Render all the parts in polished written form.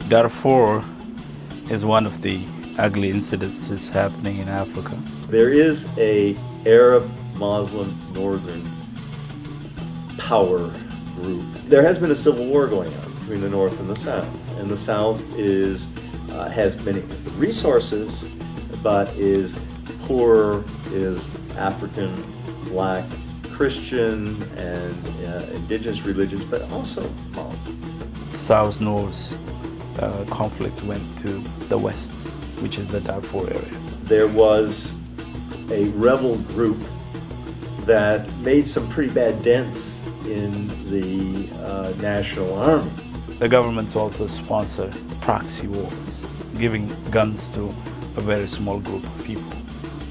Darfur is one of the ugly incidences happening in Africa. There is a Arab Muslim northern power group. There has been a civil war going on between the North and the South has many resources, but is poorer, is African, Black, Christian, and indigenous religions, but also Muslim. South-North conflict went to the west, which is the Darfur area. There was a rebel group that made some pretty bad dents in the national army. The governments also sponsor proxy wars, giving guns to a very small group of people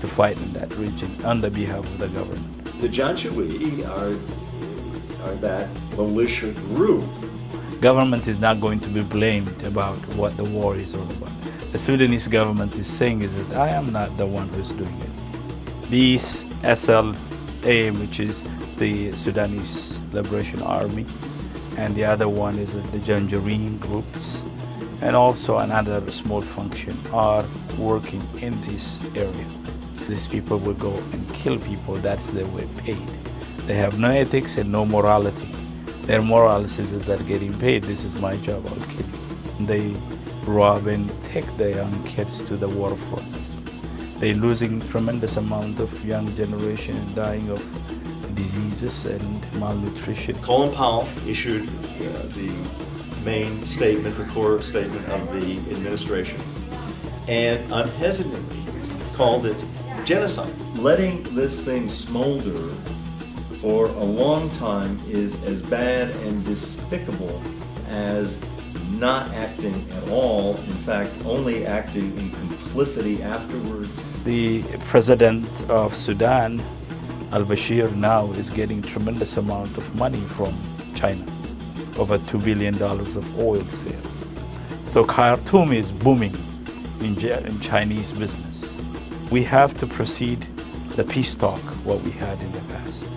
to fight in that region on the behalf of the government. The Janjaweed are that militia group. Government is not going to be blamed about what the war is all about. The Sudanese government is saying is that I am not the one who's doing it. These SLA, which is the Sudanese Liberation Army, and the other one is the Janjaweed groups, and also another small function are working in this area. These people will go and kill people, that's their way paid. They have no ethics and no morality. Their morals is that getting paid, this is my job, I'll kill you. They rob and take the young kids to the war fronts. They're losing tremendous amount of young generation and dying of diseases and malnutrition. Colin Powell issued the main statement, the core statement of the administration, and unhesitantly called it genocide. Letting this thing smolder for a long time is as bad and despicable as not acting at all, in fact, only acting in complicity afterwards. The president of Sudan, al-Bashir, now is getting tremendous amount of money from China, over $2 billion of oil sale. So Khartoum is booming in Chinese business. We have to proceed the peace talk, what we had in the past.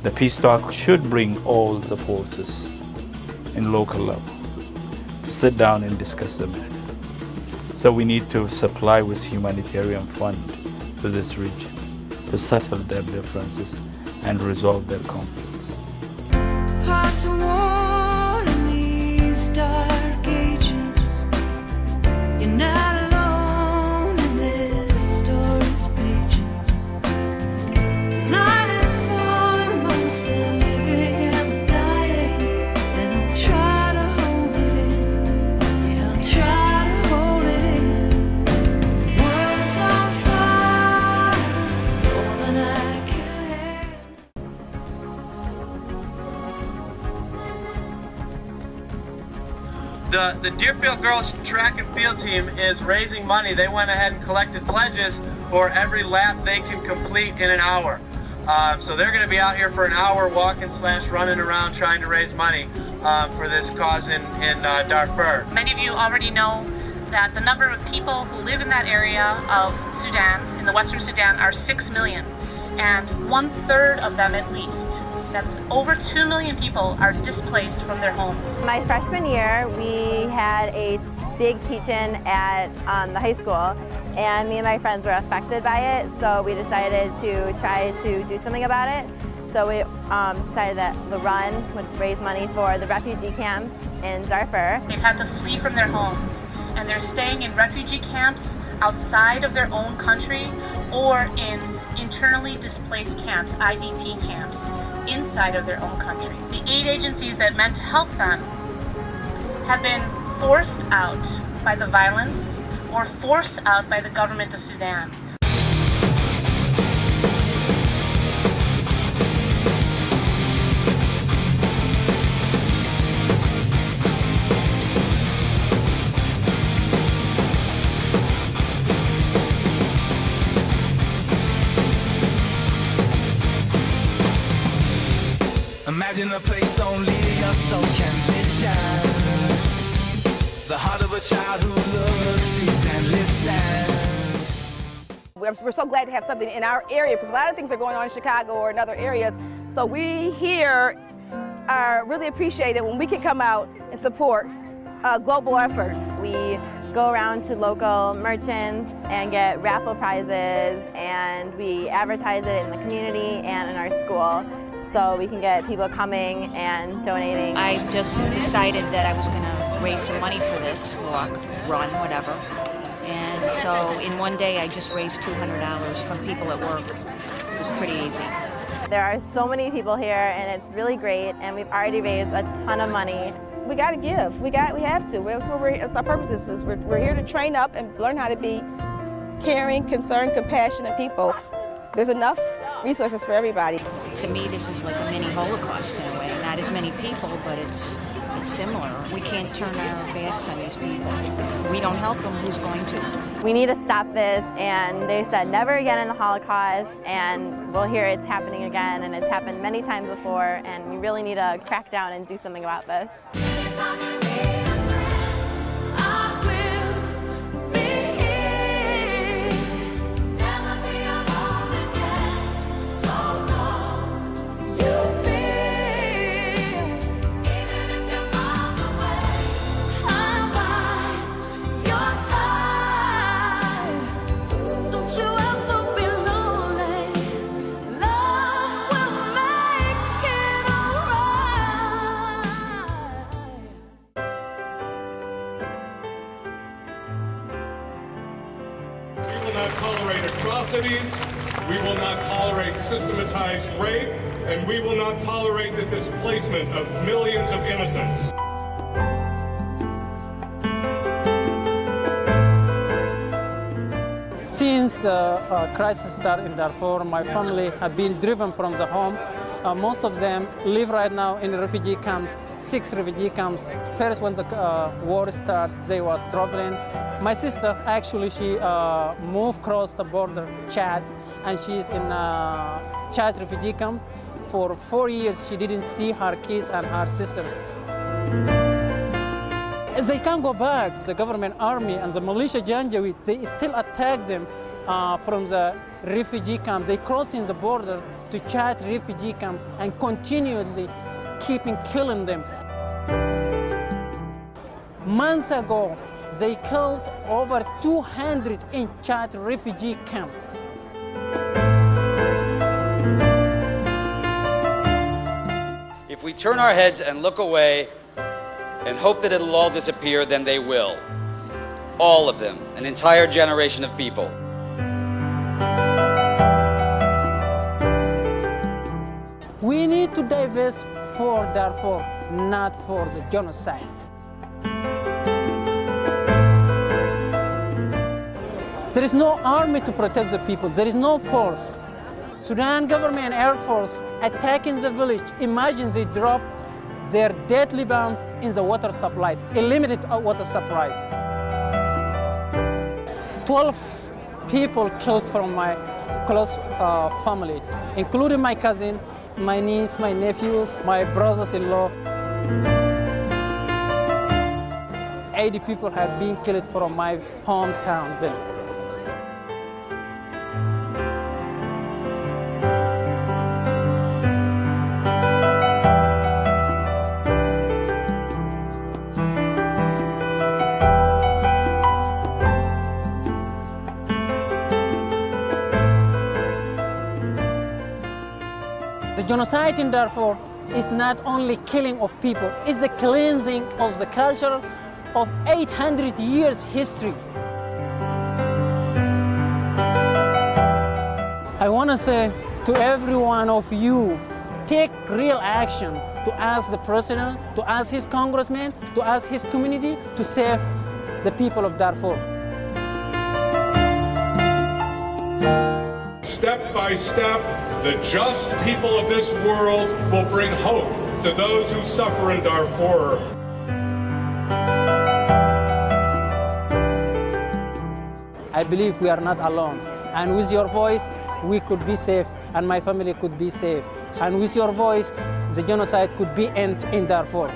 The peace talk should bring all the forces in local level to sit down and discuss the matter. So we need to supply with humanitarian fund to this region to settle their differences and resolve their conflicts. Hard to warn in these dark ages. You're not alone in this story's pages. Light is falling amongst the living and the dying, and I'm trying to hold it in. Yeah, I'm trying to hold it in. Words on fire, it's more than I can handle. The Deerfield girls track and field team is raising money. They went ahead and collected pledges for every lap they can complete in an hour. So they're going to be out here for an hour walking / running around trying to raise money for this cause in Darfur. Many of you already know that the number of people who live in that area of Sudan, in the Western Sudan, are 6 million. And 1/3 of them at least, that's over 2 million people, are displaced from their homes. My freshman year, we had a big teach-in at the high school, and me and my friends were affected by it, so we decided to try to do something about it. So we decided that the run would raise money for the refugee camps in Darfur. They've had to flee from their homes, and they're staying in refugee camps outside of their own country or in internally displaced camps, IDP camps, inside of their own country. The aid agencies that meant to help them have been forced out by the violence or forced out by the government of Sudan. Imagine a place only your soul can vision. The heart of a child who looks, sees, and listens. We're so glad to have something in our area because a lot of things are going on in Chicago or in other areas. So we here are really appreciated when we can come out and support global efforts. We go around to local merchants and get raffle prizes, and we advertise it in the community and in our school so we can get people coming and donating. I just decided that I was going to raise some money for this walk, run, whatever. And so in one day I just raised $200 from people at work. It was pretty easy. There are so many people here and it's really great, and we've already raised a ton of money. We got to give. We have to. It's our purpose. We're here to train up and learn how to be caring, concerned, compassionate people. There's enough resources for everybody. To me, this is like a mini Holocaust in a way. Not as many people, but it's similar. We can't turn our backs on these people. If we don't help them, who's going to? We need to stop this, and they said never again in the Holocaust, and we'll hear it's happening again, and it's happened many times before, and we really need to crack down and do something about this. We will not tolerate atrocities, we will not tolerate systematized rape, and we will not tolerate the displacement of millions of innocents. Since crisis started in Darfur, my family have been driven from the home. Most of them live right now in refugee camps, 6 refugee camps. First, when the war started, they was traveling. My sister, actually, she moved across the border, Chad, and she's in Chad refugee camp. For 4 years, she didn't see her kids and her sisters. They can't go back. The government army and the militia Janjaweed, they still attack them from the refugee camp. They crossing the border to Chad refugee camp and continually killing them. Month ago, they killed over 200 in Chad refugee camps. If we turn our heads and look away and hope that it'll all disappear, then they will. All of them, an entire generation of people. We need to divest for Darfur, not for the genocide. There is no army to protect the people. There is no force. Sudan government Air Force attacking the village. Imagine they drop their deadly bombs in the water supplies, eliminate water supplies. 12 people killed from my close family, including my cousin, my niece, my nephews, my brothers-in-law. 80 people have been killed from my hometown village. The genocide in Darfur is not only killing of people, it's the cleansing of the culture of 800 years history. I want to say to every one of you, take real action to ask the president, to ask his congressman, to ask his community to save the people of Darfur. Step by step, the just people of this world will bring hope to those who suffer in Darfur. I believe we are not alone. And with your voice, we could be safe, and my family could be safe. And with your voice, the genocide could be ended in Darfur.